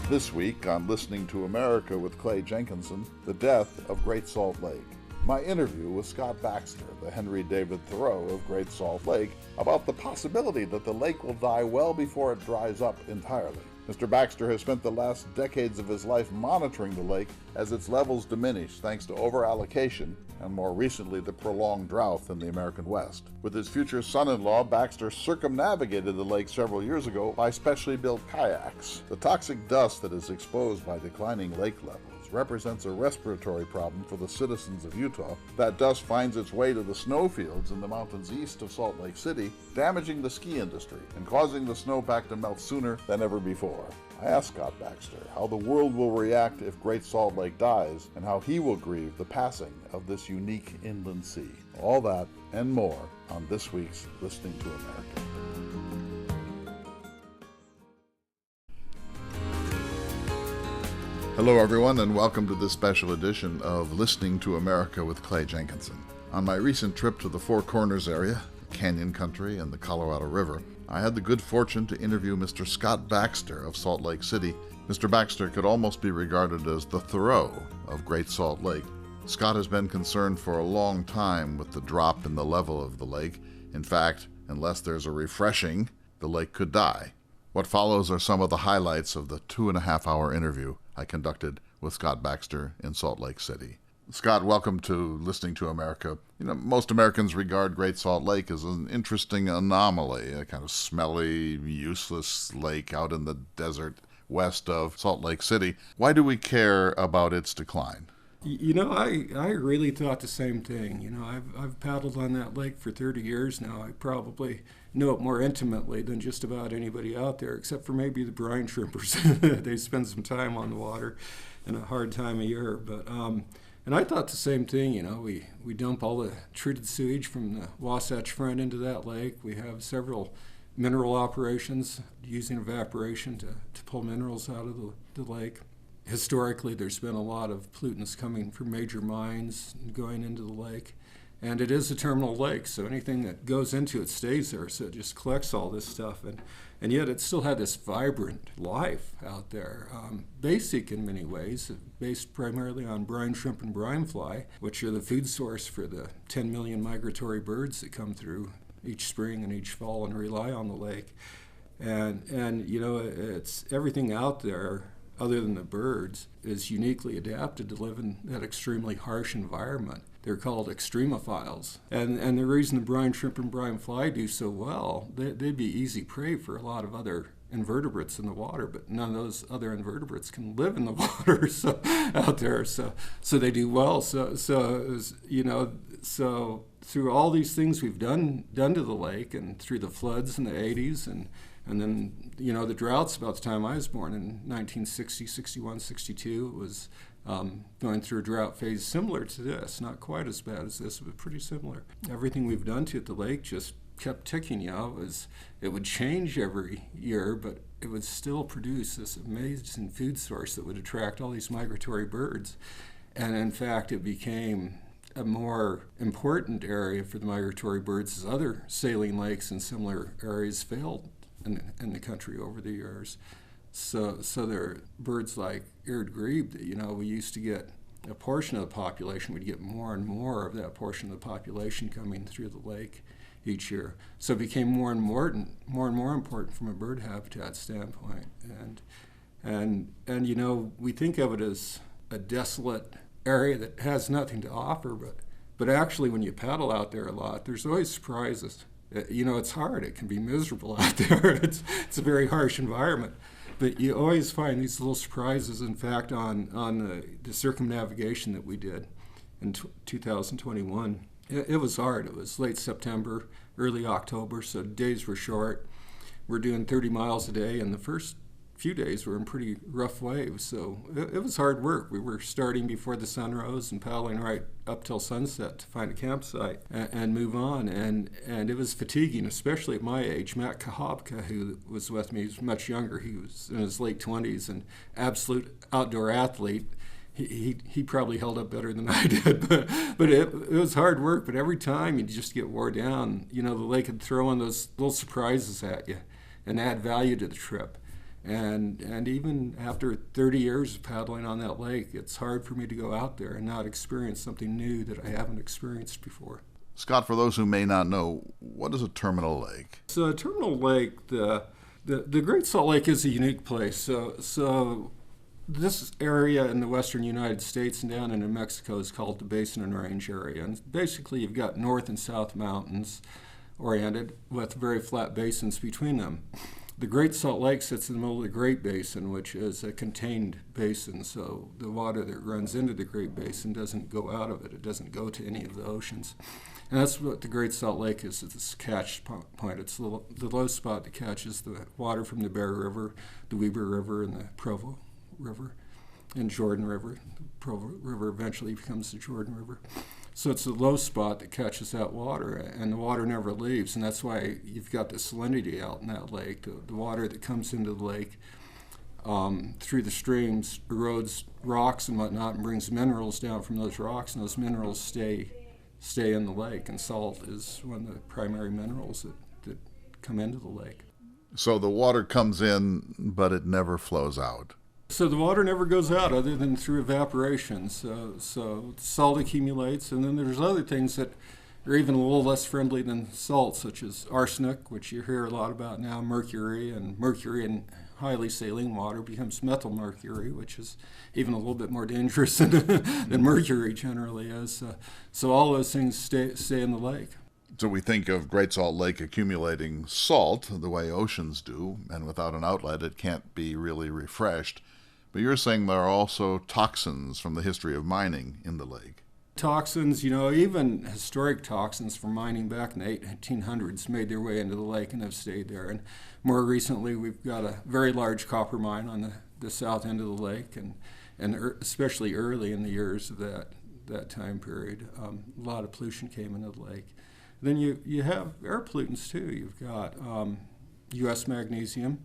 This week on Listening to America with Clay Jenkinson, the death of Great Salt Lake. My interview with Scott Baxter, the Henry David Thoreau of Great Salt Lake, about the possibility that the lake will die well before it dries up entirely. Mr. Baxter has spent the last decades of his life monitoring the lake as its levels diminish thanks to over-allocation and more recently the prolonged drought in the American West. With his future son-in-law, Baxter circumnavigated the lake several years ago by specially built kayaks. The toxic dust that is exposed by declining lake levels represents a respiratory problem for the citizens of Utah. That dust finds its way to the snowfields in the mountains east of Salt Lake City, damaging the ski industry and causing the snowpack to melt sooner than ever before. I asked Scott Baxter how the world will react if Great Salt Lake dies and how he will grieve the passing of this unique inland sea. All that and more on this week's Listening to America. Hello everyone, and welcome to this special edition of Listening to America with Clay Jenkinson. On my recent trip to the Four Corners area, Canyon Country and the Colorado River, I had the good fortune to interview Mr. Scott Baxter of Salt Lake City. Mr. Baxter could almost be regarded as the Thoreau of Great Salt Lake. Scott has been concerned for a long time with the drop in the level of the lake. In fact, unless there's a refreshing, the lake could die. What follows are some of the highlights of the 2.5-hour interview I conducted with Scott Baxter in Salt Lake City. Scott, welcome to Listening to America. You know, most Americans regard Great Salt Lake as an interesting anomaly, a kind of smelly, useless lake out in the desert west of Salt Lake City. Why do we care about its decline? You know, I really thought the same thing. You know, I've paddled on that lake for 30 years now. I probably know it more intimately than just about anybody out there, except for maybe the brine shrimpers. They spend some time on the water in a hard time of year. But and I thought the same thing. You know, we dump all the treated sewage from the Wasatch Front into that lake. We have several mineral operations using evaporation to pull minerals out of the lake. Historically, there's been a lot of pollutants coming from major mines and going into the lake. And it is a terminal lake, so anything that goes into it stays there, so it just collects all this stuff. And yet it still had this vibrant life out there, basic in many ways, based primarily on brine shrimp and brine fly, which are the food source for the 10 million migratory birds that come through each spring and each fall and rely on the lake. And you know, it's everything out there other than the birds, is uniquely adapted to live in that extremely harsh environment. They're called extremophiles. And the reason the brine shrimp and brine fly do so well, they'd be easy prey for a lot of other invertebrates in the water, but none of those other invertebrates can live in the water out there. So they do well. So you know, so through all these things we've done to the lake, and through the floods in the 80s, and then, you know, the droughts about the time I was born in 1960, 61, 62, it was going through a drought phase similar to this, not quite as bad as this, but pretty similar. Everything we've done to it, the lake just kept ticking, you know. It would change every year, but it would still produce this amazing food source that would attract all these migratory birds. And in fact, it became a more important area for the migratory birds as other saline lakes in similar areas failed in the country over the years. So there are birds like eared grebe that, you know, we used to get a portion of the population, we'd get more and more of that portion of the population coming through the lake each year. So it became more and more important from a bird habitat standpoint. And you know, we think of it as a desolate area that has nothing to offer, but actually when you paddle out there a lot, there's always surprises. You know, it's hard. It can be miserable out there. It's a very harsh environment. But you always find these little surprises. In fact, on the circumnavigation that we did in 2021, it was hard. It was late September, early October, so days were short. We're doing 30 miles a day, and the first few days were in pretty rough waves, so it was hard work. We were starting before the sun rose and paddling right up till sunset to find a campsite and move on, and it was fatiguing, especially at my age. Matt Kahabka, who was with me, was much younger. He was in his late 20s and absolute outdoor athlete. He probably held up better than I did, but it was hard work. But every time you just get wore down, you know, the lake would throw in those little surprises at you and add value to the trip. And even after 30 years of paddling on that lake, it's hard for me to go out there and not experience something new that I haven't experienced before. Scott, for those who may not know, what is a terminal lake? So a terminal lake, the Great Salt Lake is a unique place. So this area in the western United States and down into Mexico is called the Basin and Range area. And basically you've got north and south mountains oriented with very flat basins between them. The Great Salt Lake sits in the middle of the Great Basin, which is a contained basin, so the water that runs into the Great Basin doesn't go out of it. It doesn't go to any of the oceans. And that's what the Great Salt Lake is. It's this catch point. It's the low spot that catches the water from the Bear River, the Weber River, and the Provo River, and Jordan River. The Provo River eventually becomes the Jordan River. So it's the low spot that catches that water, and the water never leaves, and that's why you've got the salinity out in that lake. The water that comes into the lake through the streams erodes rocks and whatnot and brings minerals down from those rocks, and those minerals stay in the lake, and salt is one of the primary minerals that come into the lake. So the water comes in, but it never flows out. So the water never goes out other than through evaporation. So salt accumulates, and then there's other things that are even a little less friendly than salt, such as arsenic, which you hear a lot about now, mercury in highly saline water becomes methyl mercury, which is even a little bit more dangerous than mercury generally is. So all those things stay in the lake. So we think of Great Salt Lake accumulating salt the way oceans do, and without an outlet it can't be really refreshed. But you're saying there are also toxins from the history of mining in the lake. Toxins, even historic toxins from mining back in the 1800s made their way into the lake and have stayed there. And more recently, we've got a very large copper mine on the south end of the lake, and especially early in the years of that time period, a lot of pollution came into the lake. Then you have air pollutants too. You've got U.S. Magnesium,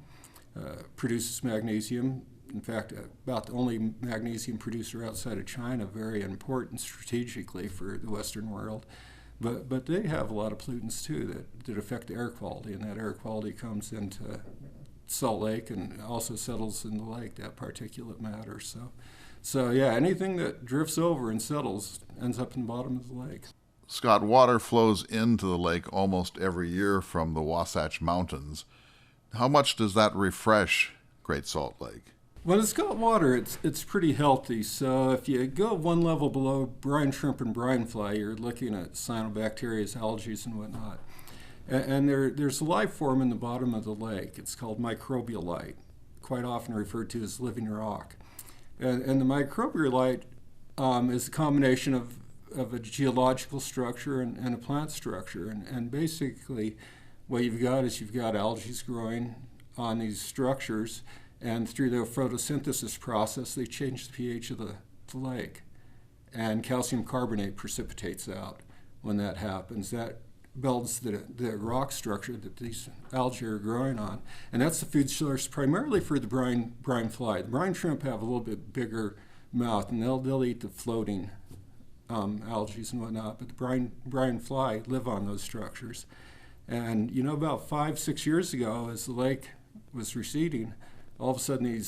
produces magnesium. In fact, about the only magnesium producer outside of China, very important strategically for the Western world. But they have a lot of pollutants too that affect the air quality, and that air quality comes into Salt Lake and also settles in the lake, that particulate matter. So yeah, anything that drifts over and settles ends up in the bottom of the lake. Scott, water flows into the lake almost every year from the Wasatch Mountains. How much does that refresh Great Salt Lake? When it's got water, it's pretty healthy. So if you go one level below brine shrimp and brine fly, you're looking at cyanobacteria, algae, and whatnot. And there's a life form in the bottom of the lake. It's called microbialite, quite often referred to as living rock. And the microbialite is a combination of a geological structure and a plant structure. And basically what you've got is algae growing on these structures, and through their photosynthesis process, they change the pH of the lake. And calcium carbonate precipitates out when that happens. That builds the rock structure that these algae are growing on. And that's the food source primarily for the brine fly. The brine shrimp have a little bit bigger mouth, and they'll eat the floating algae and whatnot, but the brine fly live on those structures. And about 5-6 years ago, as the lake was receding, all of a sudden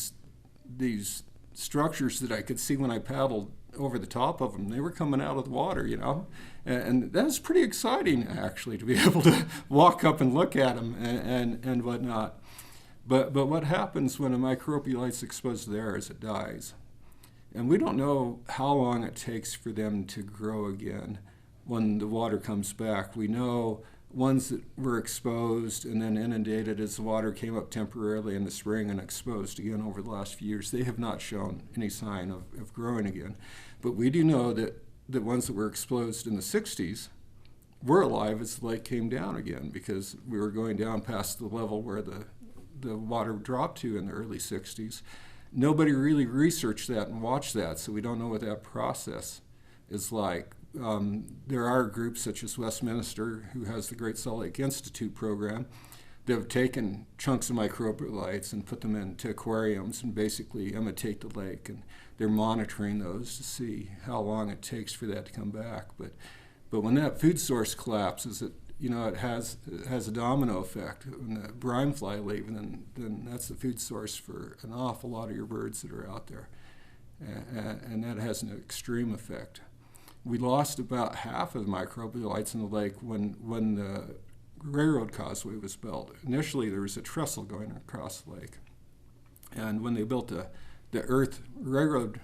these structures that I could see when I paddled over the top of them, they were coming out of the water, and that was pretty exciting actually, to be able to walk up and look at them and whatnot. But what happens when a microbialite's exposed to the air is it dies. And we don't know how long it takes for them to grow again when the water comes back. We know ones that were exposed and then inundated as the water came up temporarily in the spring and exposed again over the last few years, they have not shown any sign of growing again. But we do know that the ones that were exposed in the 60s were alive as the lake came down again, because we were going down past the level where the water dropped to in the early 60s. Nobody really researched that and watched that, so we don't know what that process is like. There are groups such as Westminster, who has the Great Salt Lake Institute program, that have taken chunks of microbialites and put them into aquariums and basically imitate the lake, and they're monitoring those to see how long it takes for that to come back. But when that food source collapses, it has a domino effect. When the brine fly leave, then that's the food source for an awful lot of your birds that are out there, and that has an extreme effect. We lost about half of the microbialites in the lake when the railroad causeway was built. Initially, there was a trestle going across the lake, and when they built the earth railroad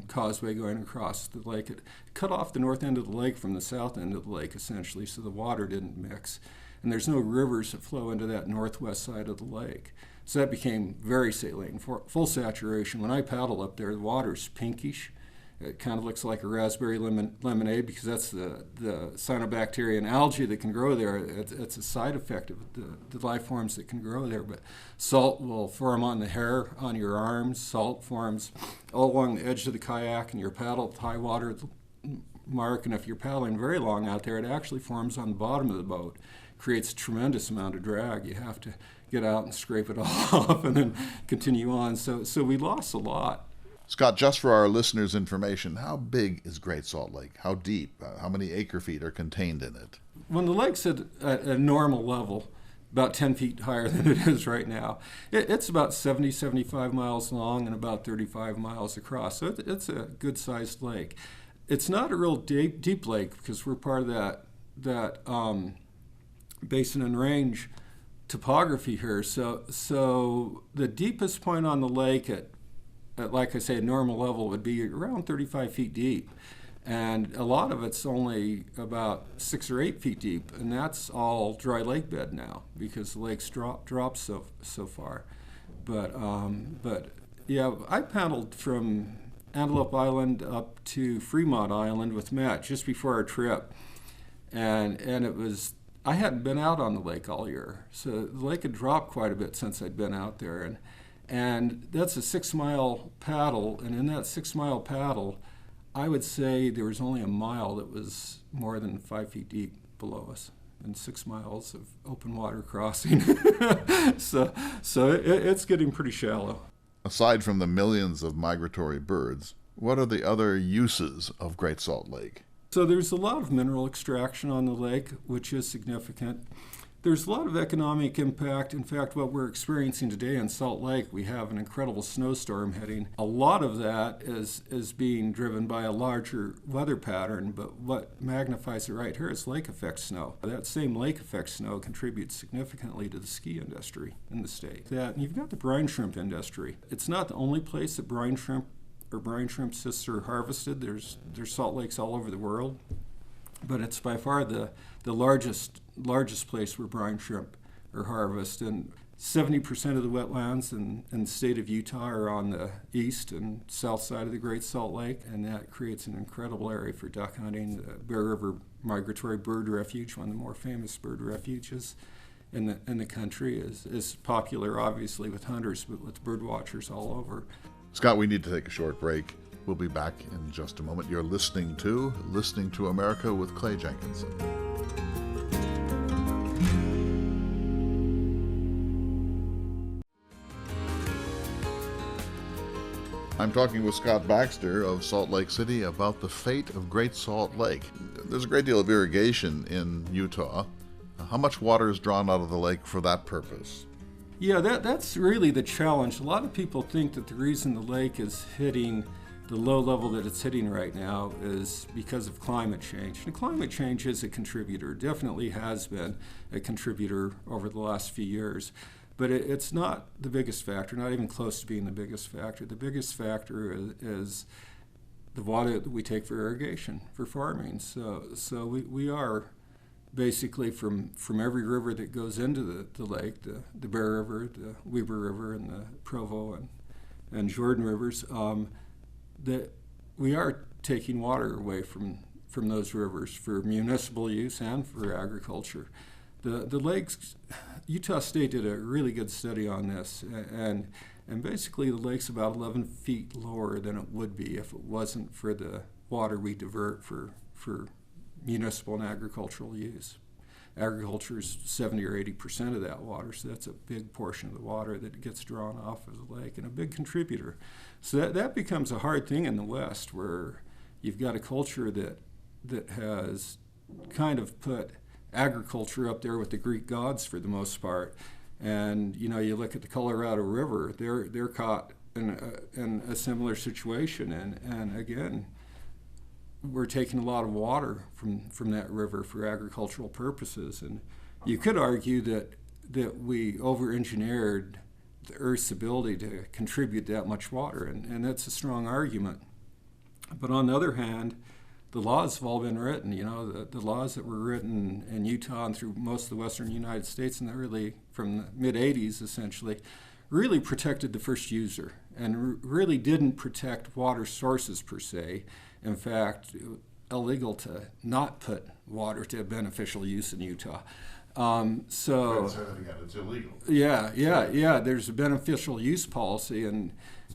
causeway going across the lake, it cut off the north end of the lake from the south end of the lake, essentially, so the water didn't mix. And there's no rivers that flow into that northwest side of the lake. So that became very saline, full saturation. When I paddle up there, the water's pinkish. It kind of looks like a raspberry lemonade because that's the cyanobacteria and algae that can grow there. It's a side effect of the life forms that can grow there. But salt will form on the hair, on your arms. Salt forms all along the edge of the kayak and your paddle at high water mark. And if you're paddling very long out there, it actually forms on the bottom of the boat. Creates a tremendous amount of drag. You have to get out and scrape it off and then continue on. So we lost a lot. Scott, just for our listeners' information, how big is Great Salt Lake? How deep? How many acre feet are contained in it? When the lake's at a normal level, about 10 feet higher than it is right now, it's about 75 miles long and about 35 miles across. So it's a good-sized lake. It's not a real deep lake because we're part of that basin and range topography here. So the deepest point on the lake at like I say, a normal level would be around 35 feet deep. And a lot of it's only about 6 or 8 feet deep, and that's all dry lake bed now because the lake's dropped so far. But yeah, I paddled from Antelope Island up to Fremont Island with Matt just before our trip. And it was, I hadn't been out on the lake all year. So the lake had dropped quite a bit since I'd been out there. And that's a 6-mile paddle, and in that 6-mile paddle, I would say there was only a mile that was more than 5 feet deep below us, and 6 miles of open water crossing. so it's getting pretty shallow. Aside from the millions of migratory birds, what are the other uses of Great Salt Lake? So there's a lot of mineral extraction on the lake, which is significant. There's a lot of economic impact. In fact, what we're experiencing today in Salt Lake, we have an incredible snowstorm hitting. A lot of that is being driven by a larger weather pattern, but what magnifies it right here is lake effect snow. That same lake effect snow contributes significantly to the ski industry in the state. And you've got the brine shrimp industry. It's not the only place that brine shrimp or brine shrimp cysts are harvested. There's salt lakes all over the world, but it's by far the largest place where brine shrimp are harvested. And 70% of the wetlands in the state of Utah are on the east and south side of the Great Salt Lake, and that creates an incredible area for duck hunting. The Bear River Migratory Bird Refuge, one of the more famous bird refuges in the country, is popular, obviously, with hunters, but with bird watchers all over. Scott, we need to take a short break. We'll be back in just a moment. You're listening to America with Clay Jenkinson. I'm talking with Scott Baxter of Salt Lake City about the fate of Great Salt Lake. There's a great deal of irrigation in Utah. How much water is drawn out of the lake for that purpose? Yeah, that's really the challenge. A lot of people think that the reason the lake is hitting the low level that it's hitting right now is because of climate change. And climate change is a contributor, definitely has been a contributor over the last few years. But it's not the biggest factor, not even close to being the biggest factor. The biggest factor is the water that we take for irrigation, for farming. So we are basically from every river that goes into the lake, the Bear River, the Weber River, and the Provo and Jordan rivers, that we are taking water away from those rivers for municipal use and for agriculture. The lakes, Utah State did a really good study on this, and basically the lake's about 11 feet lower than it would be if it wasn't for the water we divert for municipal and agricultural use. Agriculture is 70 or 80% of that water, so that's a big portion of the water that gets drawn off of the lake and a big contributor. So that becomes a hard thing in the West, where you've got a culture that has kind of put agriculture up there with the Greek gods for the most part. And you look at the Colorado River; they're caught in a similar situation. And again, we're taking a lot of water from that river for agricultural purposes. And you could argue that we over-engineered the Earth's ability to contribute that much water, and that's a strong argument. But on the other hand, the laws have all been written. The laws that were written in Utah and through most of the western United States, and really from the mid-'80s essentially, really protected the first user and really didn't protect water sources per se. In fact, illegal to not put water to beneficial use in Utah. Say that again. It's illegal. Yeah. There's a beneficial use policy and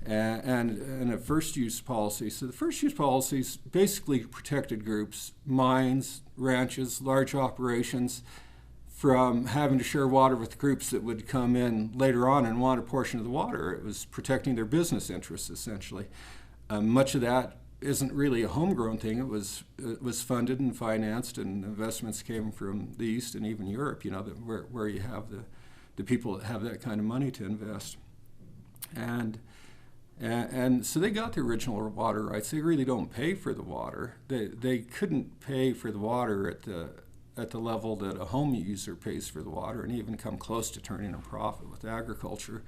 a first use policy. So the first use policies basically protected groups, mines, ranches, large operations, from having to share water with groups that would come in later on and want a portion of the water. It was protecting their business interests essentially. Much of that isn't really a homegrown thing. It was funded and financed, and investments came from the East and even Europe. Where you have the people that have that kind of money to invest, and so they got the original water rights. They really don't pay for the water. They couldn't pay for the water at the level that a home user pays for the water, and even come close to turning a profit with agriculture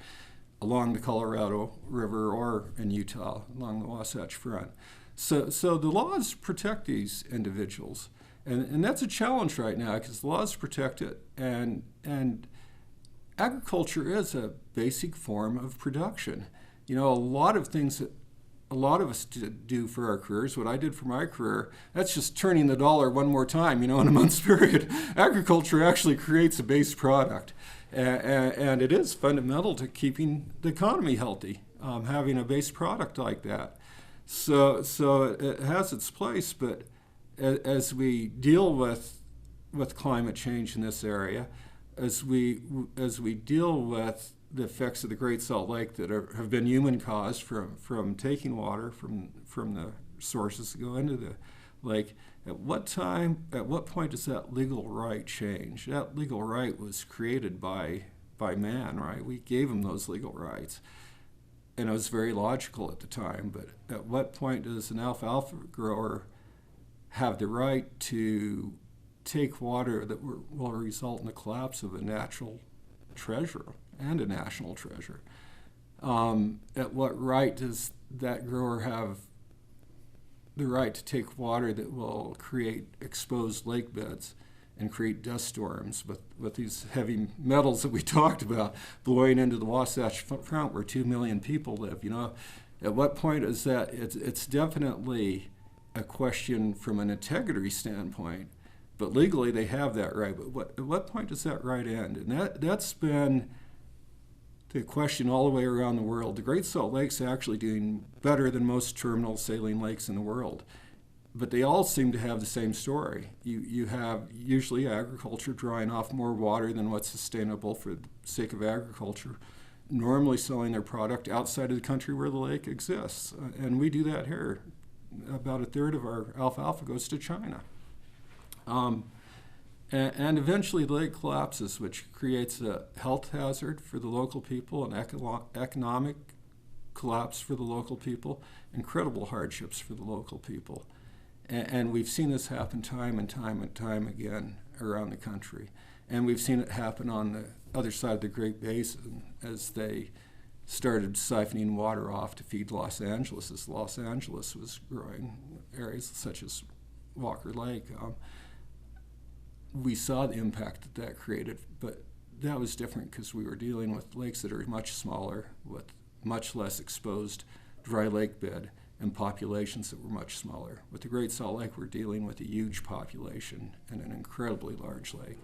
along the Colorado River or in Utah along the Wasatch Front. So the laws protect these individuals, and that's a challenge right now because the laws protect it, and agriculture is a basic form of production. A lot of things that a lot of us do for our careers, what I did for my career, that's just turning the dollar one more time, in a month's period. Agriculture actually creates a base product, and it is fundamental to keeping the economy healthy, having a base product like that. So it has its place, but as we deal with climate change in this area, as we deal with the effects of the Great Salt Lake that have been human caused from taking water from the sources that go into the lake, at what point does that legal right change? That legal right was created by man, right? We gave him those legal rights. And it was very logical at the time, but at what point does an alfalfa grower have the right to take water that will result in the collapse of a natural treasure and a national treasure? At what right does that grower have the right to take water that will create exposed lake beds and create dust storms with these heavy metals that we talked about blowing into the Wasatch Front where 2 million people live? At what point is that? It's definitely a question from an integrity standpoint, but legally they have that right. But at what point does that right end? And that's been the question all the way around the world. The Great Salt Lake's actually doing better than most terminal saline lakes in the world, but they all seem to have the same story. You have usually agriculture drawing off more water than what's sustainable for the sake of agriculture, normally selling their product outside of the country where the lake exists. And we do that here. About a third of our alfalfa goes to China. And eventually the lake collapses, which creates a health hazard for the local people, an economic collapse for the local people, incredible hardships for the local people. And we've seen this happen time and time and time again around the country. And we've seen it happen on the other side of the Great Basin as they started siphoning water off to feed Los Angeles, as Los Angeles was growing, areas such as Walker Lake. We saw the impact that created, but that was different because we were dealing with lakes that are much smaller, with much less exposed dry lake bed, and populations that were much smaller. With the Great Salt Lake, we're dealing with a huge population and an incredibly large lake.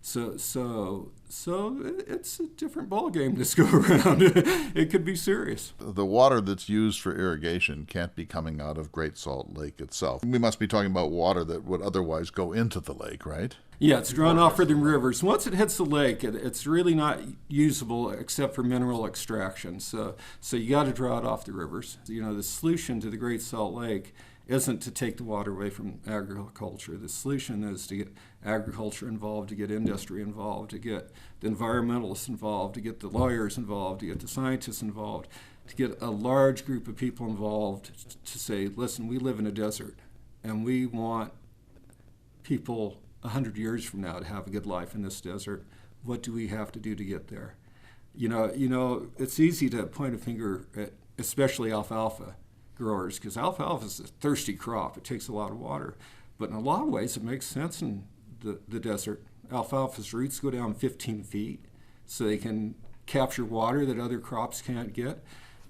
So it's a different ballgame this go around. It could be serious. The water that's used for irrigation can't be coming out of Great Salt Lake itself. We must be talking about water that would otherwise go into the lake, right? Yeah, it's drawn off from the rivers. Once it hits the lake, it's really not usable except for mineral extraction. So you got to draw it off the rivers. The solution to the Great Salt Lake isn't to take the water away from agriculture. The solution is to get agriculture involved, to get industry involved, to get the environmentalists involved, to get the lawyers involved, to get the scientists involved, to get a large group of people involved to say, listen, we live in a desert, and we want people 100 years from now to have a good life in this desert. What do we have to do to get there? You know, it's easy to point a finger at especially alfalfa growers, because alfalfa is a thirsty crop. It takes a lot of water. But in a lot of ways, it makes sense in the desert. Alfalfa's roots go down 15 feet, so they can capture water that other crops can't get.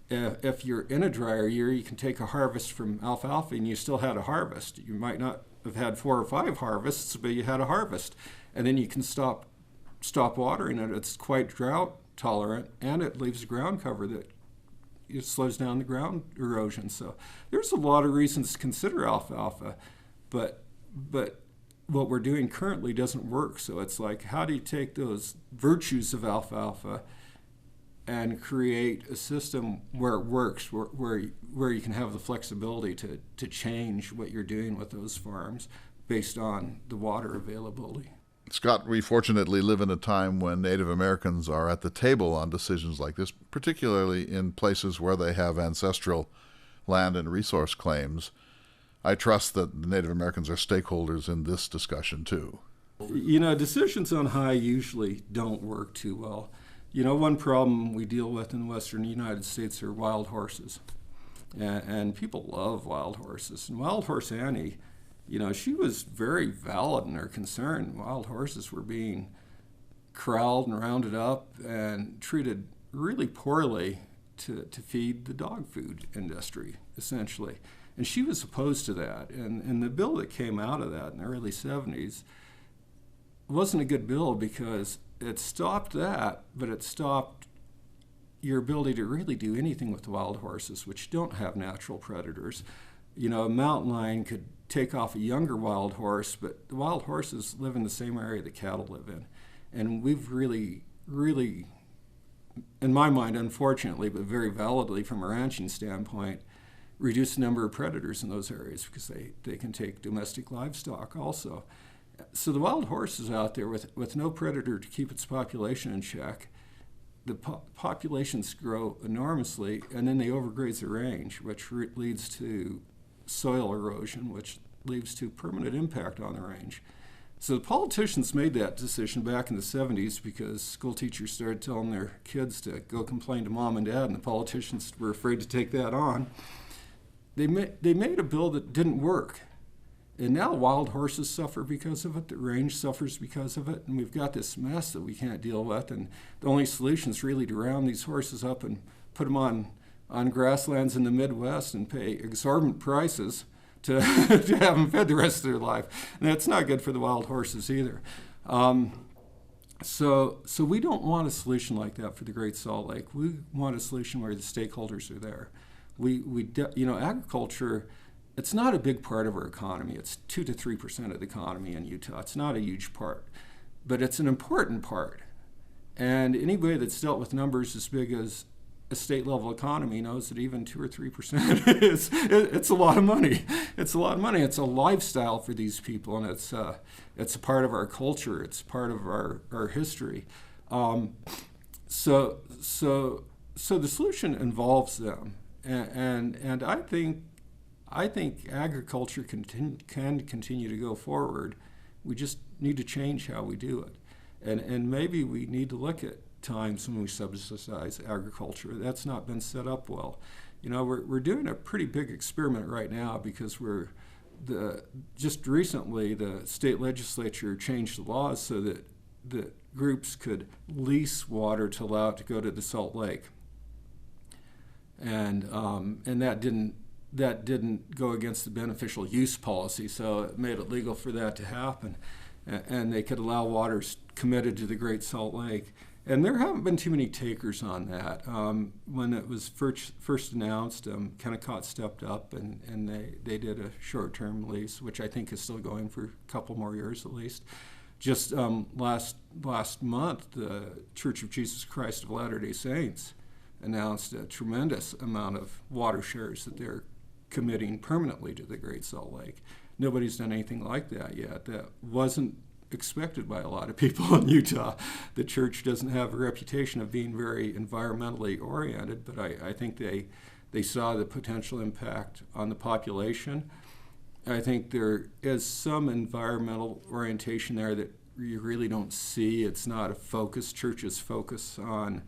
If you're in a drier year, you can take a harvest from alfalfa and you still had a harvest. You might not have had 4 or 5 harvests, but you had a harvest. And then you can stop watering it. It's quite drought tolerant, and it leaves ground cover that it slows down the ground erosion. So there's a lot of reasons to consider alfalfa, but what we're doing currently doesn't work. So it's like, how do you take those virtues of alfalfa and create a system where it works, where you can have the flexibility to change what you're doing with those farms based on the water availability? Scott, we fortunately live in a time when Native Americans are at the table on decisions like this, particularly in places where they have ancestral land and resource claims. I trust that the Native Americans are stakeholders in this discussion too. You know, decisions on high usually don't work too well. You know, one problem we deal with in the western United States are wild horses. And people love wild horses. And Wild Horse Annie, you know, she was very valid in her concern. Wild horses were being corralled and rounded up and treated really poorly to feed the dog food industry, essentially. And she was opposed to that. And the bill that came out of that in the early 70s wasn't a good bill because it stopped that, but it stopped your ability to really do anything with the wild horses, which don't have natural predators. You know, a mountain lion could take off a younger wild horse, but the wild horses live in the same area that cattle live in. And we've really, in my mind, unfortunately, but very validly from a ranching standpoint, reduced the number of predators in those areas because they can take domestic livestock also. So the wild horse is out there with no predator to keep its population in check. The populations grow enormously, and then they overgraze the range, which leads to soil erosion, which leads to permanent impact on the range. So the politicians made that decision back in the 70s because school teachers started telling their kids to go complain to mom and dad, and the politicians were afraid to take that on. They made a bill that didn't work. And now wild horses suffer because of it, the range suffers because of it, and we've got this mess that we can't deal with, and the only solution is really to round these horses up and put them on grasslands in the Midwest and pay exorbitant prices to to have them fed the rest of their life. And that's not good for the wild horses either. So we don't want a solution like that for the Great Salt Lake. We want a solution where the stakeholders are there. Agriculture, it's not a big part of our economy. It's 2 to 3% of the economy in Utah. It's not a huge part, but it's an important part. And anybody that's dealt with numbers as big as a state-level economy knows that even 2 or 3% it's a lot of money. It's a lot of money. It's a lifestyle for these people, and it's a part of our culture. It's part of our history. So the solution involves them, and I think agriculture can continue to go forward. We just need to change how we do it, and maybe we need to look at times when we subsidize agriculture. That's not been set up well. You know, we're doing a pretty big experiment right now because just recently the state legislature changed the laws so that the groups could lease water to allow it to go to the Salt Lake, and that didn't go against the beneficial use policy, so it made it legal for that to happen, and they could allow waters committed to the Great Salt Lake. And there haven't been too many takers on that. When it was first announced, Kennecott stepped up and they did a short-term lease, which I think is still going for a couple more years at least. Just last month, the Church of Jesus Christ of Latter-day Saints announced a tremendous amount of water shares that they're committing permanently to the Great Salt Lake. Nobody's done anything like that yet. That wasn't expected by a lot of people in Utah. The church doesn't have a reputation of being very environmentally oriented, but I think they saw the potential impact on the population. I think there is some environmental orientation there that you really don't see. It's not a focus. Churches focus on,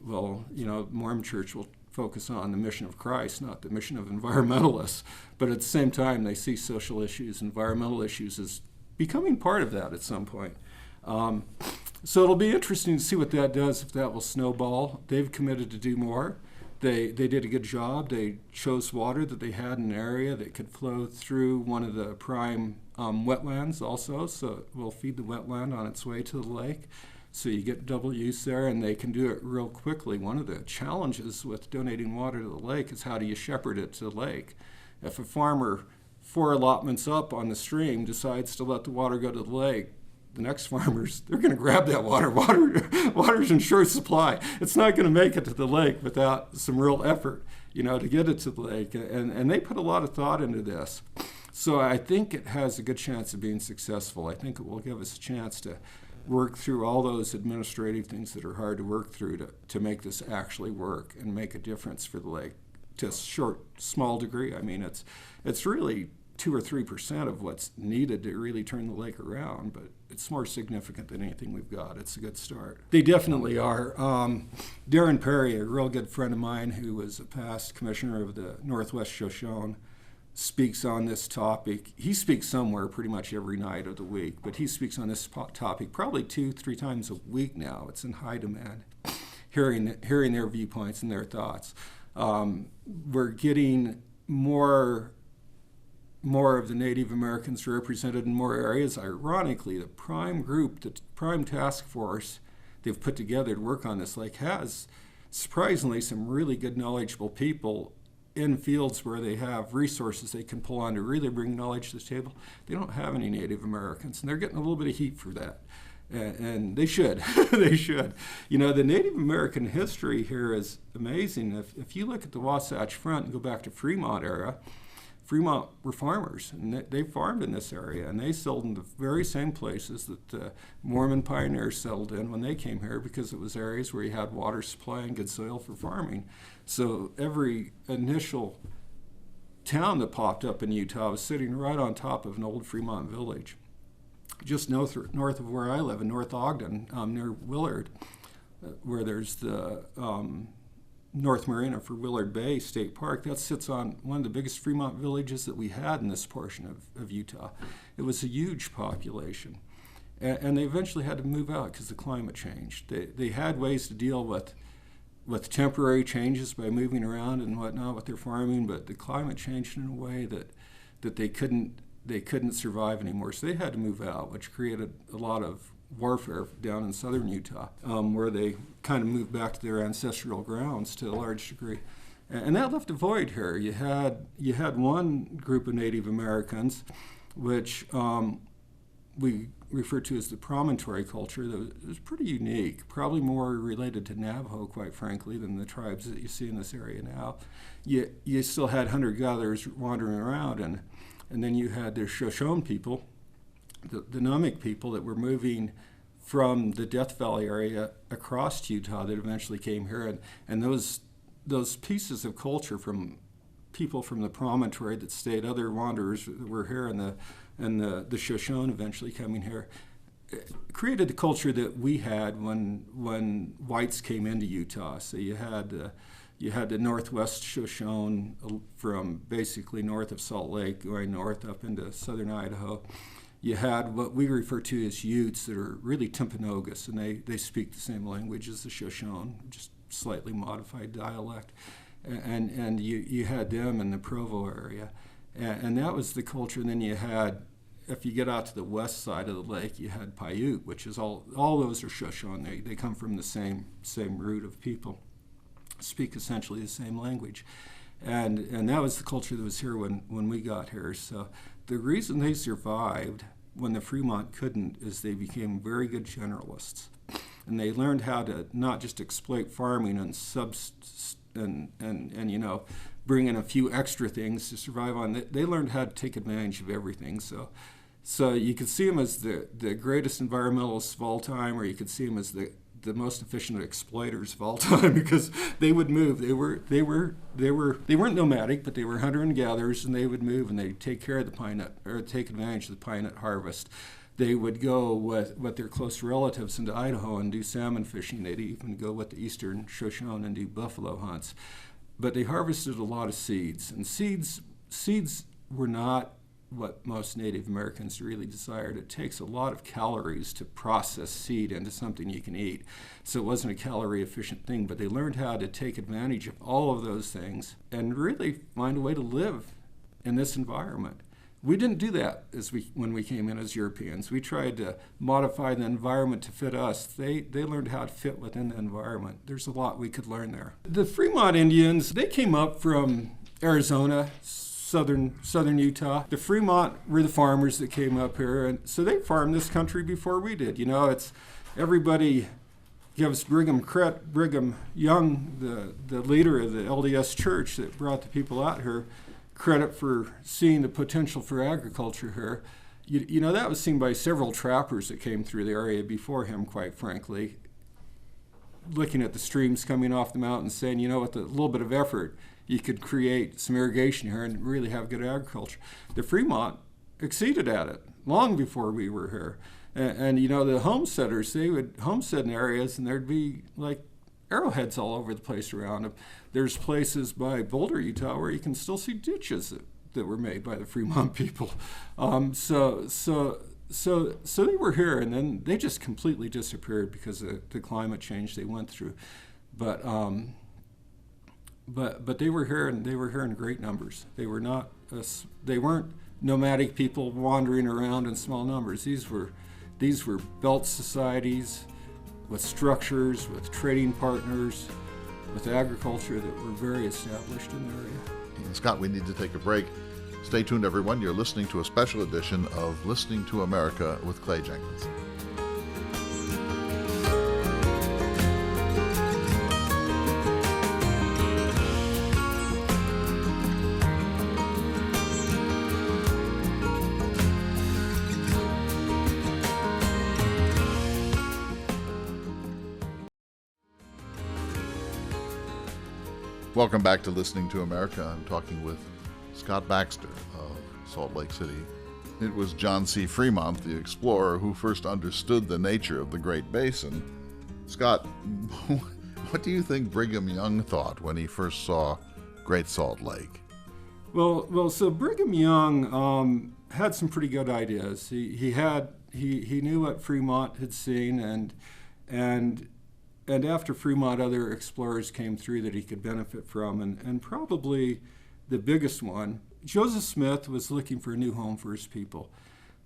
well, Mormon church will focus on the mission of Christ, not the mission of environmentalists. But at the same time, they see social issues, environmental issues as becoming part of that at some point. So it'll be interesting to see what that does, if that will snowball. They've committed to do more. They did a good job. They chose water that they had in an area that could flow through one of the prime wetlands also, so it will feed the wetland on its way to the lake. So you get double use there, and they can do it real quickly. One of the challenges with donating water to the lake is how do you shepherd it to the lake? If a farmer 4 allotments up on the stream decides to let the water go to the lake, the next farmers, they're going to grab that water. Water's in short supply. It's not going to make it to the lake without some real effort, to get it to the lake. And they put a lot of thought into this. So I think it has a good chance of being successful. I think it will give us a chance to work through all those administrative things that are hard to work through to make this actually work and make a difference for the lake to a small degree. I mean, it's really 2 or 3% of what's needed to really turn the lake around, but it's more significant than anything we've got. It's a good start. They definitely are. Darren Perry, a real good friend of mine who was a past commissioner of the Northwest Shoshone, speaks on this topic. He speaks somewhere pretty much every night of the week, but he speaks on this topic probably 2-3 times a week now. It's in high demand, hearing their viewpoints and their thoughts. We're getting more of the Native Americans represented in more areas. Ironically, the prime group, the prime task force they've put together to work on this lake has surprisingly some really good, knowledgeable people in fields where they have resources they can pull on to really bring knowledge to the table. They don't have any Native Americans, and they're getting a little bit of heat for that. And they should. They should. The Native American history here is amazing. If you look at the Wasatch Front and go back to Fremont era, Fremont were farmers, and they farmed in this area, and they settled in the very same places that the Mormon pioneers settled in when they came here, because it was areas where you had water supply and good soil for farming. So every initial town that popped up in Utah was sitting right on top of an old Fremont village. Just north of where I live, in North Ogden, near Willard, where there's the North Marina for Willard Bay State Park, that sits on one of the biggest Fremont villages that we had in this portion of Utah. It was a huge population. And they eventually had to move out because the climate changed. They had ways to deal with temporary changes by moving around and whatnot with their farming, but the climate changed in a way that they couldn't survive anymore. So they had to move out, which created a lot of warfare down in southern Utah, where they kind of moved back to their ancestral grounds to a large degree. And that left a void here. You had one group of Native Americans, which we refer to as the promontory culture, that was pretty unique, probably more related to Navajo, quite frankly, than the tribes that you see in this area now. You still had hunter-gatherers wandering around, and then you had the Shoshone people, the Numic people that were moving from the Death Valley area across to Utah that eventually came here, and those pieces of culture from people from the promontory that stayed, other wanderers that were here, and the Shoshone eventually coming here, created the culture that we had when whites came into Utah. So you had the Northwest Shoshone from basically north of Salt Lake going north up into southern Idaho. You had what we refer to as Utes that are really Timpanogos, and they speak the same language as the Shoshone, just slightly modified dialect. And you had them in the Provo area. And that was the culture. And then you had, if you get out to the west side of the lake, you had Paiute, which is all those are Shoshone. They come from the same root of people, speak essentially the same language. And that was the culture that was here when we got here. So the reason they survived when the Fremont couldn't is they became very good generalists. And they learned how to not just exploit farming and bring in a few extra things to survive on. They learned how to take advantage of everything. So So you could see them as the greatest environmentalists of all time, or you could see them as the most efficient exploiters of all time, because they would move. They weren't nomadic, but they were hunter and gatherers, and they would move and they'd take care of the pine nut, or take advantage of the pine nut harvest. They would go with their close relatives into Idaho and do salmon fishing. They'd even go with the eastern Shoshone and do buffalo hunts. But they harvested a lot of seeds, and seeds were not what most Native Americans really desired. It takes a lot of calories to process seed into something you can eat. So it wasn't a calorie efficient thing, but they learned how to take advantage of all of those things and really find a way to live in this environment. We didn't do that when we came in as Europeans. We tried to modify the environment to fit us. They learned how to fit within the environment. There's a lot we could learn there. The Fremont Indians, they came up from Arizona, southern Utah. The Fremont were the farmers that came up here, and so they farmed this country before we did. You know, it's everybody gives Brigham Young, the leader of the LDS Church that brought the people out here, credit for seeing the potential for agriculture here. You know, that was seen by several trappers that came through the area before him, quite frankly, looking at the streams coming off the mountain, saying, you know, with a little bit of effort, you could create some irrigation here and really have good agriculture. The Fremont exceeded at it long before we were here. And you know, the homesteaders, they would homestead in areas and there'd be like arrowheads all over the place around them. There's places by Boulder, Utah, where you can still see ditches that were made by the Fremont people. So they were here, and then they just completely disappeared because of the climate change they went through. But they were here, and they were here in great numbers. They weren't nomadic people wandering around in small numbers. These were belt societies with structures, with trading partners, with agriculture that were very established in the area. And Scott, we need to take a break. Stay tuned, everyone. You're listening to a special edition of Listening to America with Clay Jenkinson. Welcome back to Listening to America. I'm talking with Scott Baxter of Salt Lake City. It was John C. Fremont, the explorer, who first understood the nature of the Great Basin. Scott, what do you think Brigham Young thought when he first saw Great Salt Lake? Well, so Brigham Young had some pretty good ideas. He knew what Fremont had seen, and after Fremont, other explorers came through that he could benefit from, and probably the biggest one, Joseph Smith was looking for a new home for his people.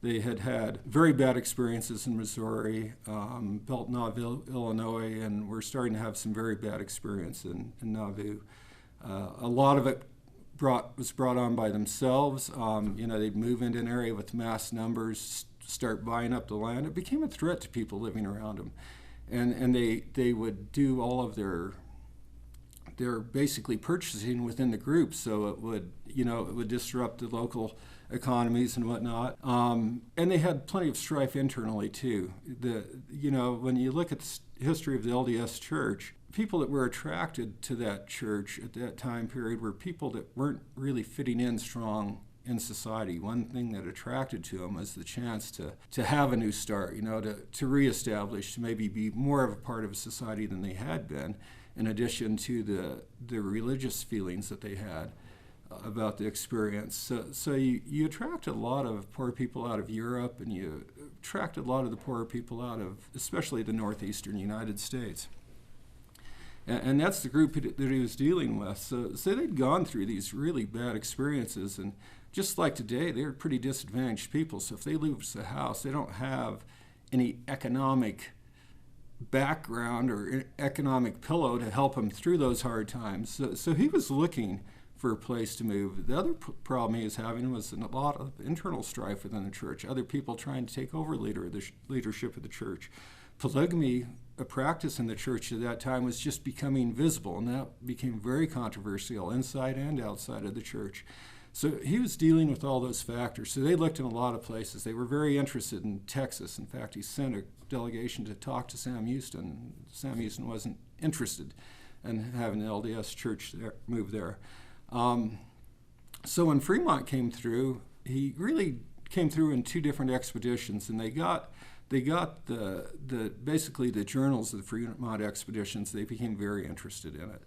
They had had very bad experiences in Missouri, Belt Nauvoo, Illinois, and were starting to have some very bad experience in Nauvoo. A lot of it was brought on by themselves. They'd move into an area with mass numbers, start buying up the land. It became a threat to people living around them. And they would do all of their basically purchasing within the group, so it would disrupt the local economies and whatnot. And they had plenty of strife internally too. When you look at the history of the LDS Church, people that were attracted to that church at that time period were people that weren't really fitting in strong in society. One thing that attracted to them was the chance to have a new start, to reestablish, to maybe be more of a part of a society than they had been, in addition to the religious feelings that they had about the experience. So you attracted a lot of poor people out of Europe, and you attracted a lot of the poor people out of especially the northeastern United States. And that's the group that he was dealing with. So they'd gone through these really bad experiences, and just like today, they're pretty disadvantaged people. So if they lose the house, they don't have any economic background or economic pillow to help them through those hard times. So he was looking for a place to move. The other problem he was having was a lot of internal strife within the church, other people trying to take over leadership of the church. Polygamy, a practice in the church at that time, was just becoming visible, and that became very controversial inside and outside of the church. So he was dealing with all those factors. So they looked in a lot of places. They were very interested in Texas. In fact, he sent a delegation to talk to Sam Houston. Sam Houston wasn't interested in having the LDS church there, move there. So when Fremont came through, he really came through in two different expeditions, and they got the basically the journals of the Fremont expeditions. They became very interested in it,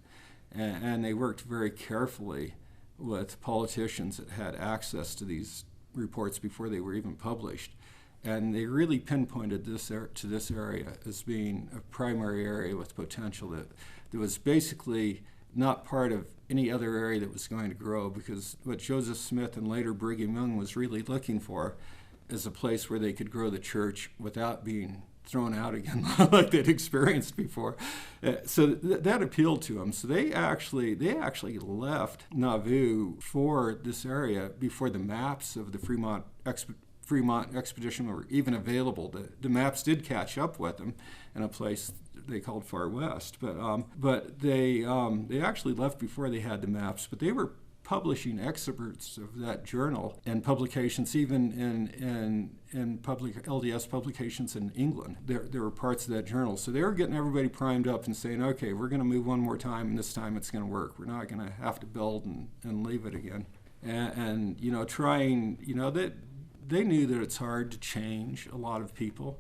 and they worked very carefully with politicians that had access to these reports before they were even published. And they really pinpointed this area as being a primary area with potential that was basically not part of any other area that was going to grow, because what Joseph Smith and later Brigham Young was really looking for is a place where they could grow the church without being thrown out again like they'd experienced before. So that appealed to them. So they actually left Nauvoo for this area before the maps of the Fremont expedition were even available. The maps did catch up with them in a place they called Far West, but they actually left before they had the maps. But they were publishing excerpts of that journal and publications, even in public LDS publications in England. There were parts of that journal. So they were getting everybody primed up and saying, okay, we're going to move one more time, and this time it's going to work. We're not going to have to build and leave it again. And trying, that they knew that it's hard to change a lot of people.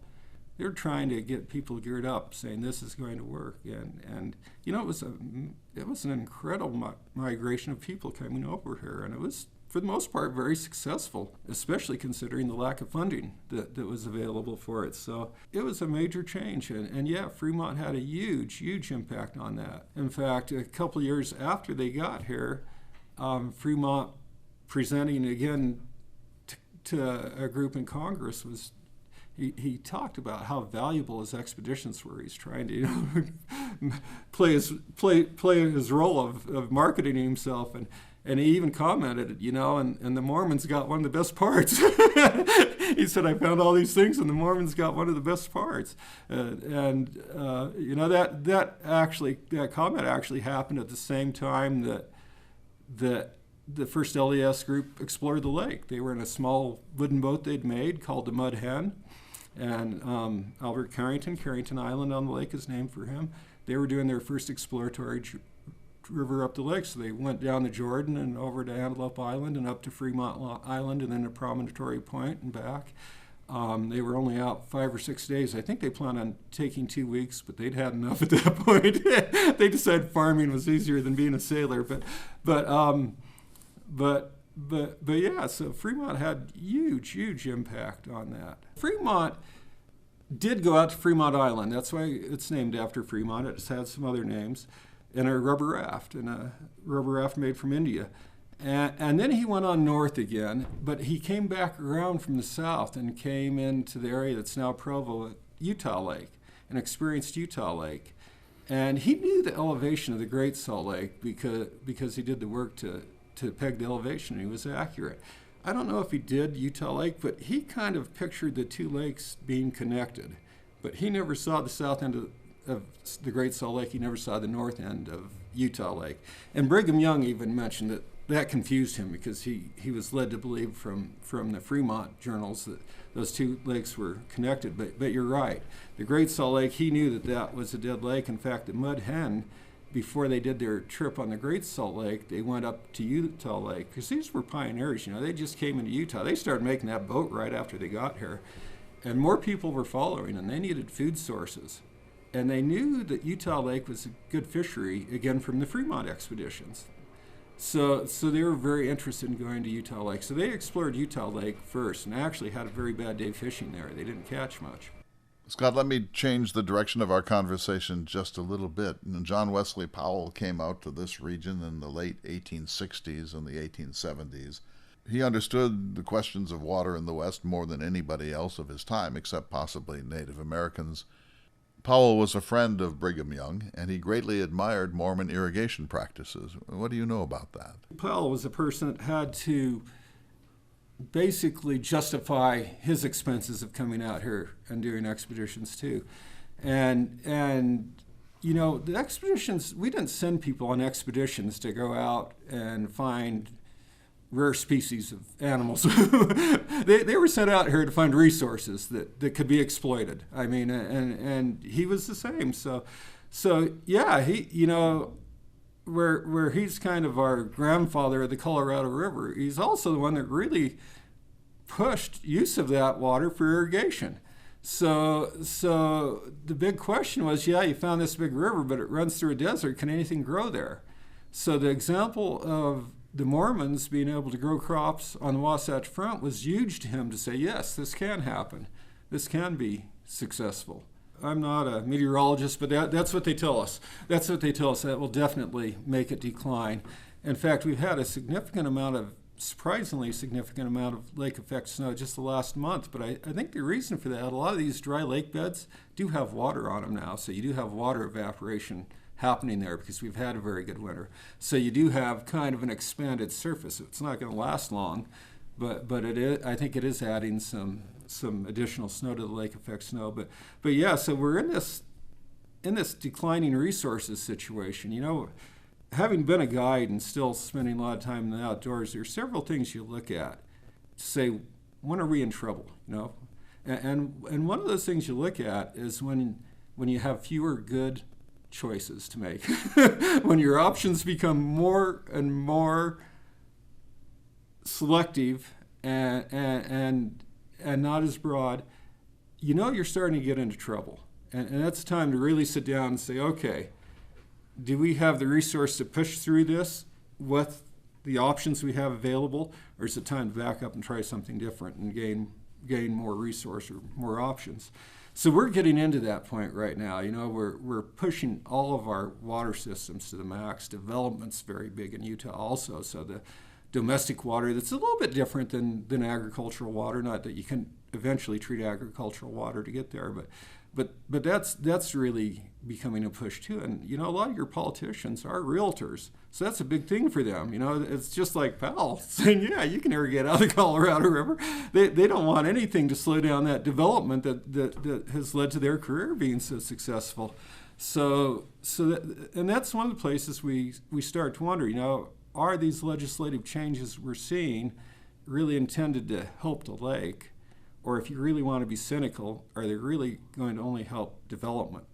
They were trying to get people geared up, saying this is going to work. And it was an incredible migration of people coming over here, and it was, for the most part, very successful, especially considering the lack of funding that was available for it. So it was a major change, and Fremont had a huge impact on that. In fact, a couple of years after they got here, Fremont presenting again to a group in Congress was, he talked about how valuable his expeditions were. He's trying to play his role of marketing himself, and he even commented, and the Mormons got one of the best parts. He said, I found all these things, and the Mormons got one of the best parts. That comment actually happened at the same time that the first LDS group explored the lake. They were in a small wooden boat they'd made called the Mud Hen, and Albert Carrington Island on the lake is named for him. They were doing their first exploratory river up the lake, so they went down the Jordan and over to Antelope Island and up to Fremont Island and then to Promontory Point and back. They were only out 5 or 6 days. I think they planned on taking 2 weeks, but they'd had enough at that point. They decided farming was easier than being a sailor, but yeah, so Fremont had huge impact on that. Fremont did go out to Fremont Island. That's why it's named after Fremont. It's had some other names. In a rubber raft made from India. And then he went on north again, but he came back around from the south and came into the area that's now Provo, Utah Lake, and experienced Utah Lake. And he knew the elevation of the Great Salt Lake because he did the work to peg the elevation, and he was accurate. I don't know if he did Utah Lake, but he kind of pictured the two lakes being connected. But he never saw the south end of the Great Salt Lake. He never saw the north end of Utah Lake. And Brigham Young even mentioned that confused him, because he was led to believe from the Fremont journals that those two lakes were connected. But you're right. The Great Salt Lake, he knew that was a dead lake. In fact, the Mud Hen, before they did their trip on the Great Salt Lake, they went up to Utah Lake, because these were pioneers. They just came into Utah. They started making that boat right after they got here. And more people were following, and they needed food sources. And they knew that Utah Lake was a good fishery, again, from the Fremont expeditions. So they were very interested in going to Utah Lake. So they explored Utah Lake first, and actually had a very bad day fishing there. They didn't catch much. Scott, let me change the direction of our conversation just a little bit. John Wesley Powell came out to this region in the late 1860s and the 1870s. He understood the questions of water in the West more than anybody else of his time, except possibly Native Americans. Powell was a friend of Brigham Young, and he greatly admired Mormon irrigation practices. What do you know about that? Powell was a person that had to basically justify his expenses of coming out here and doing expeditions too. And the expeditions, we didn't send people on expeditions to go out and find rare species of animals. They were sent out here to find resources that could be exploited. I mean, and he was the same. So yeah, he, you know, where he's kind of our grandfather of the Colorado River, he's also the one that really pushed use of that water for irrigation. So the big question was, yeah, you found this big river, but it runs through a desert. Can anything grow there? So the example of the Mormons being able to grow crops on the Wasatch Front was huge to him to say, yes, this can happen. This can be successful. I'm not a meteorologist, but that's what they tell us. That's what they tell us. That will definitely make it decline. In fact, we've had a surprisingly significant amount of lake effect snow just the last month. But I think the reason for that, a lot of these dry lake beds do have water on them now. So you do have water evaporation happening there because we've had a very good winter. So you do have kind of an expanded surface. It's not going to last long, but it is, I think it is adding some additional snow to the lake effect snow. But yeah, so we're in this declining resources situation. You know, having been a guide and still spending a lot of time in the outdoors, there are several things you look at to say, when are we in trouble? You know, and one of those things you look at is when you have fewer good choices to make. When your options become more and more selective and not as broad, you know you're starting to get into trouble. And that's time to really sit down and say, okay, do we have the resource to push through this with the options we have available, or is it time to back up and try something different and gain more resource or more options? So we're getting into that point right now. You know, we're pushing all of our water systems to the max. Development's very big in Utah also. So the domestic water, that's a little bit different than agricultural water. Not that you can eventually treat agricultural water to get there, but that's really becoming a push too. And you know, a lot of your politicians are realtors, so that's a big thing for them. You know, it's just like Powell saying, yeah, you can irrigate out of the Colorado River. They don't want anything to slow down that development that has led to their career being so successful. And that's one of the places we start to wonder, you know, are these legislative changes we're seeing really intended to help the lake? Or if you really want to be cynical, are they really going to only help development?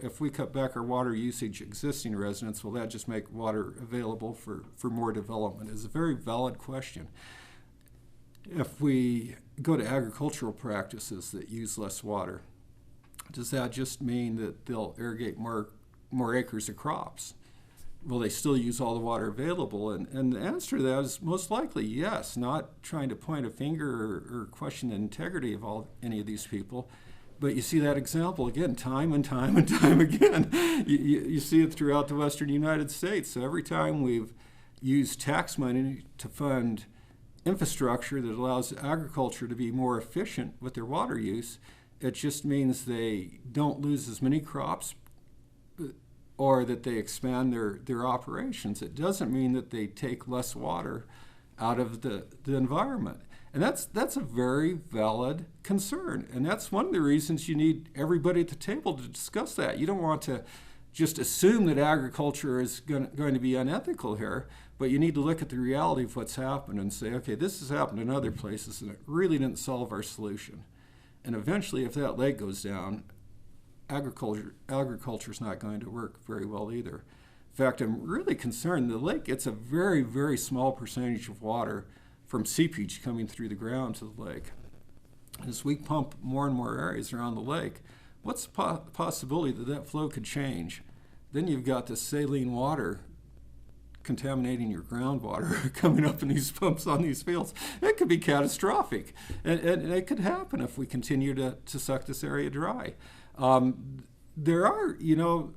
If we cut back our water usage existing residents, will that just make water available for more development? It's a very valid question. If we go to agricultural practices that use less water, does that just mean that they'll irrigate more acres of crops? Will they still use all the water available? And the answer to that is most likely yes, not trying to point a finger or question the integrity of any of these people. But you see that example again, time and time and time again. You see it throughout the western United States. So every time we've used tax money to fund infrastructure that allows agriculture to be more efficient with their water use, it just means they don't lose as many crops or that they expand their operations. It doesn't mean that they take less water out of the environment. And that's a very valid concern. And that's one of the reasons you need everybody at the table to discuss that. You don't want to just assume that agriculture is going to be unethical here, but you need to look at the reality of what's happened and say, okay, this has happened in other places and it really didn't solve our solution. And eventually, if that lake goes down, agriculture is not going to work very well either. In fact, I'm really concerned the lake gets a very, very small percentage of water from seepage coming through the ground to the lake. As we pump more and more areas around the lake, what's the possibility that flow could change? Then you've got the saline water contaminating your groundwater coming up in these pumps on these fields. It could be catastrophic. And it could happen if we continue to suck this area dry. There are, you know,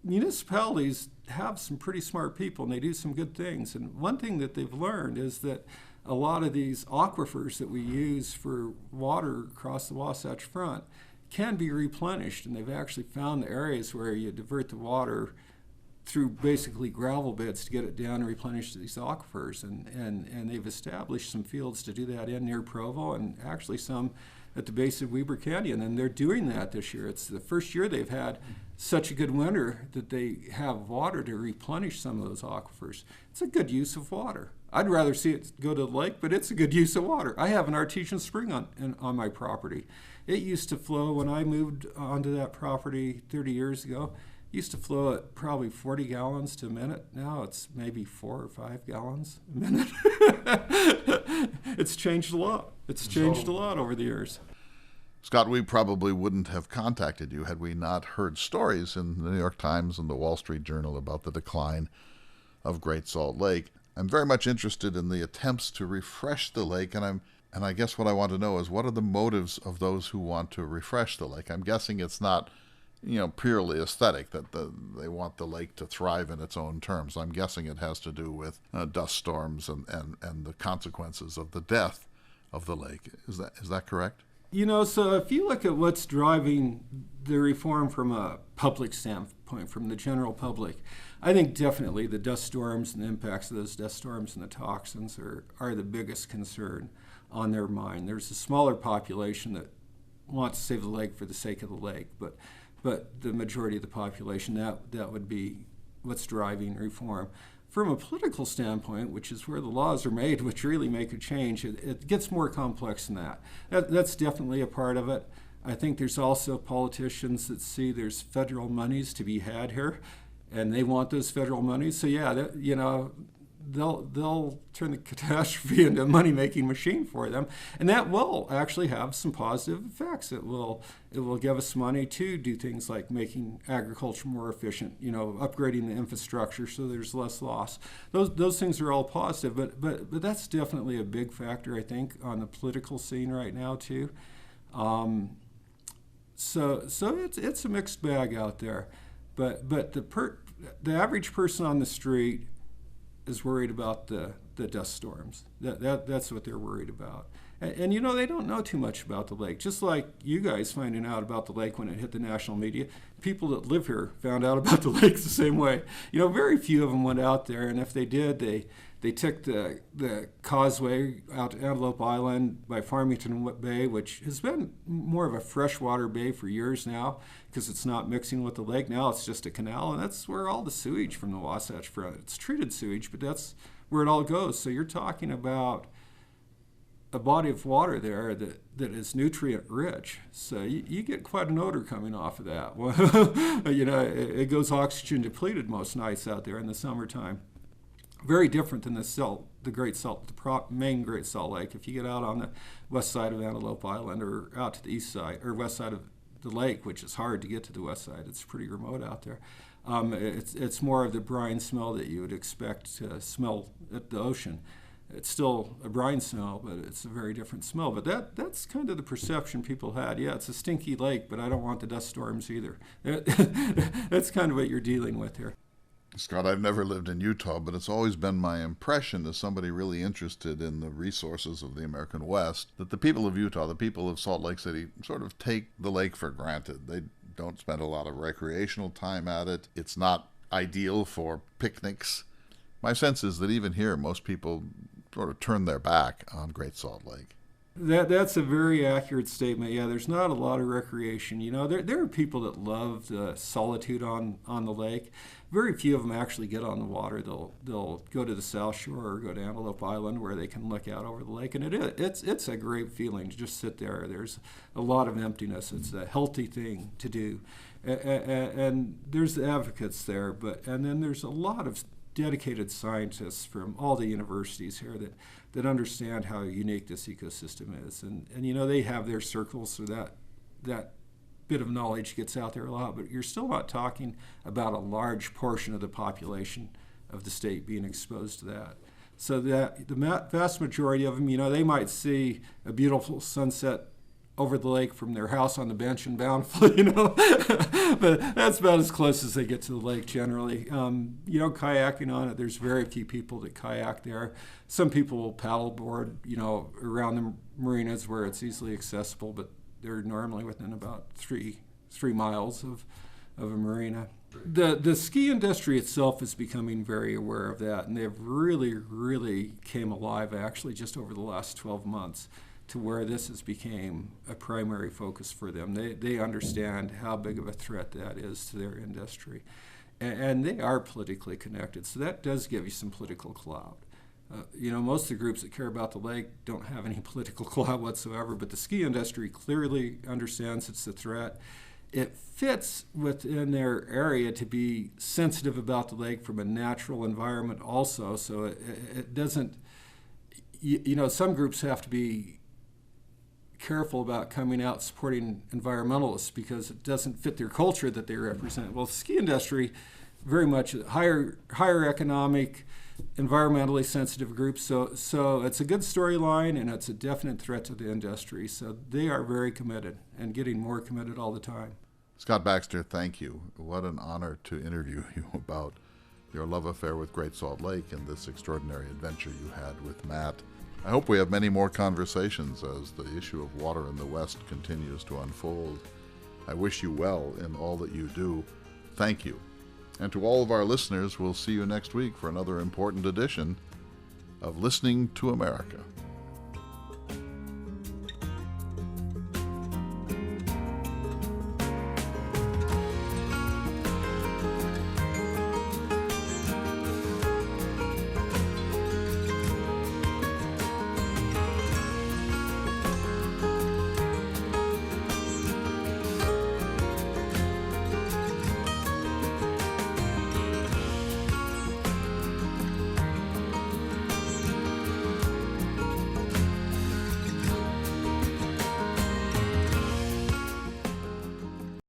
municipalities have some pretty smart people and they do some good things. And one thing that they've learned is that a lot of these aquifers that we use for water across the Wasatch Front can be replenished. And they've actually found the areas where you divert the water through basically gravel beds to get it down and replenish these aquifers. And they've established some fields to do that in near Provo and actually some at the base of Weber Canyon, and they're doing that this year. It's the first year they've had such a good winter that they have water to replenish some of those aquifers. It's a good use of water. I'd rather see it go to the lake, but it's a good use of water. I have an artesian spring on my property. It used to flow when I moved onto that property 30 years ago. It used to flow at probably 40 gallons to a minute. Now it's maybe 4 or 5 gallons a minute. It's changed a lot. It's changed a lot over the years. Scott, we probably wouldn't have contacted you had we not heard stories in the New York Times and the Wall Street Journal about the decline of Great Salt Lake. I'm very much interested in the attempts to refresh the lake, and I guess what I want to know is, what are the motives of those who want to refresh the lake? I'm guessing it's not, purely aesthetic, that they want the lake to thrive in its own terms. I'm guessing it has to do with dust storms and the consequences of the death of the lake. Is that correct? So if you look at what's driving the reform from a public standpoint, from the general public, I think definitely the dust storms and the impacts of those dust storms and the toxins are the biggest concern on their mind. There's a smaller population that wants to save the lake for the sake of the lake, but the majority of the population, that would be what's driving reform. From a political standpoint, which is where the laws are made, which really make a change, it gets more complex than that. That's definitely a part of it. I think there's also politicians that see there's federal monies to be had here, and they want those federal monies. So yeah, they'll turn the catastrophe into a money-making machine for them, and that will actually have some positive effects. It will give us money to do things like making agriculture more efficient, upgrading the infrastructure so there's less loss. Those things are all positive, but that's definitely a big factor, I think, on the political scene right now too. So it's a mixed bag out there, but the average person on the street is worried about the dust storms. That's what they're worried about. And they don't know too much about the lake. Just like you guys finding out about the lake when it hit the national media, people that live here found out about the lake the same way. Very few of them went out there, and if they did, they took the causeway out to Antelope Island by Farmington Bay, which has been more of a freshwater bay for years now because it's not mixing with the lake. Now it's just a canal, and that's where all the sewage from the Wasatch Front, it's treated sewage, but that's where it all goes. So you're talking about a body of water there that is nutrient rich. So you get quite an odor coming off of that. It goes oxygen depleted most nights out there in the summertime. Very different than the main Great Salt Lake. If you get out on the west side of Antelope Island or out to the east side or west side of the lake, which is hard to get to the west side, it's pretty remote out there. It's more of the brine smell that you would expect to smell at the ocean. It's still a brine smell, but it's a very different smell. But that's kind of the perception people had. Yeah, it's a stinky lake, but I don't want the dust storms either. That's kind of what you're dealing with here. Scott, I've never lived in Utah, but it's always been my impression, as somebody really interested in the resources of the American West, that the people of Utah, the people of Salt Lake City, sort of take the lake for granted. They don't spend a lot of recreational time at it. It's not ideal for picnics. My sense is that even here, most people sort of turn their back on Great Salt Lake. That's a very accurate statement. Yeah, there's not a lot of recreation. There are people that love the solitude on the lake. Very few of them actually get on the water. They'll go to the South Shore or go to Antelope Island where they can look out over the lake, and it's a great feeling to just sit there. There's a lot of emptiness. It's a healthy thing to do, and there's the advocates there. And then there's a lot of dedicated scientists from all the universities here that understand how unique this ecosystem is. And they have their circles, so that bit of knowledge gets out there a lot, but you're still not talking about a large portion of the population of the state being exposed to that. So that the vast majority of them, they might see a beautiful sunset over the lake from their house on the bench in Bountiful, but that's about as close as they get to the lake generally. Kayaking on it, there's very few people that kayak there. Some people will paddleboard, around the marinas where it's easily accessible, but they're normally within about three miles of a marina. The ski industry itself is becoming very aware of that, and they've really, really came alive actually just over the last 12 months to where this has become a primary focus for them. They understand how big of a threat that is to their industry. And they are politically connected, so that does give you some political clout. Most of the groups that care about the lake don't have any political clout whatsoever, but the ski industry clearly understands it's a threat. It fits within their area to be sensitive about the lake from a natural environment also, so it doesn't, some groups have to be careful about coming out supporting environmentalists because it doesn't fit their culture that they represent. Well, the ski industry, very much higher economic, environmentally sensitive group, so it's a good storyline and it's a definite threat to the industry. So they are very committed and getting more committed all the time. Scott Baxter, thank you. What an honor to interview you about your love affair with Great Salt Lake and this extraordinary adventure you had with Matt. I hope we have many more conversations as the issue of water in the West continues to unfold. I wish you well in all that you do. Thank you. And to all of our listeners, we'll see you next week for another important edition of Listening to America.